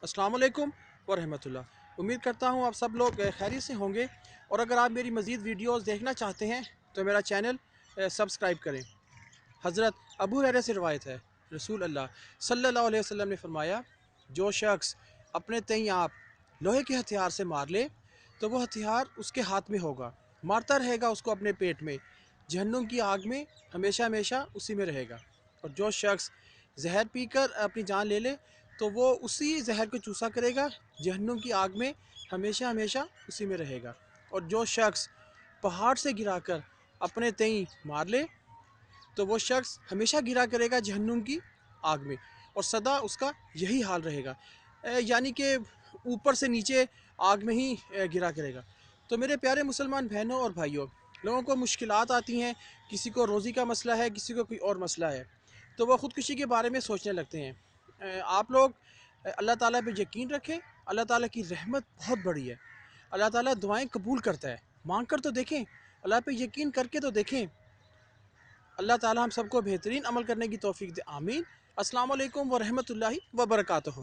السلام علیکم ورحمۃ اللہ۔ امید کرتا ہوں آپ سب لوگ خیریت سے ہوں گے، اور اگر آپ میری مزید ویڈیوز دیکھنا چاہتے ہیں تو میرا چینل سبسکرائب کریں۔ حضرت ابو ہریرہ سے روایت ہے، رسول اللہ صلی اللہ علیہ وسلم نے فرمایا، جو شخص اپنے تئیں آپ لوہے کے ہتھیار سے مار لے تو وہ ہتھیار اس کے ہاتھ میں ہوگا، مارتا رہے گا اس کو اپنے پیٹ میں، جہنم کی آگ میں ہمیشہ ہمیشہ اسی میں رہے گا۔ اور جو شخص زہر پی کر اپنی جان لے لے تو وہ اسی زہر کو چوسا کرے گا، جہنم کی آگ میں ہمیشہ ہمیشہ اسی میں رہے گا۔ اور جو شخص پہاڑ سے گرا کر اپنے تئیں مار لے تو وہ شخص ہمیشہ گرا کرے گا جہنم کی آگ میں، اور سدا اس کا یہی حال رہے گا، یعنی کہ اوپر سے نیچے آگ میں ہی گرا کرے گا۔ تو میرے پیارے مسلمان بہنوں اور بھائیوں، لوگوں کو مشکلات آتی ہیں، کسی کو روزی کا مسئلہ ہے، کسی کو کوئی اور مسئلہ ہے، تو وہ خودکشی کے بارے میں سوچنے لگتے ہیں۔ آپ لوگ اللہ تعالیٰ پہ یقین رکھیں، اللہ تعالیٰ کی رحمت بہت بڑی ہے، اللہ تعالیٰ دعائیں قبول کرتا ہے، مانگ کر تو دیکھیں، اللہ پہ یقین کر کے تو دیکھیں۔ اللہ تعالیٰ ہم سب کو بہترین عمل کرنے کی توفیق دے، آمین۔ السلام علیکم ورحمۃ اللہ وبرکاتہ۔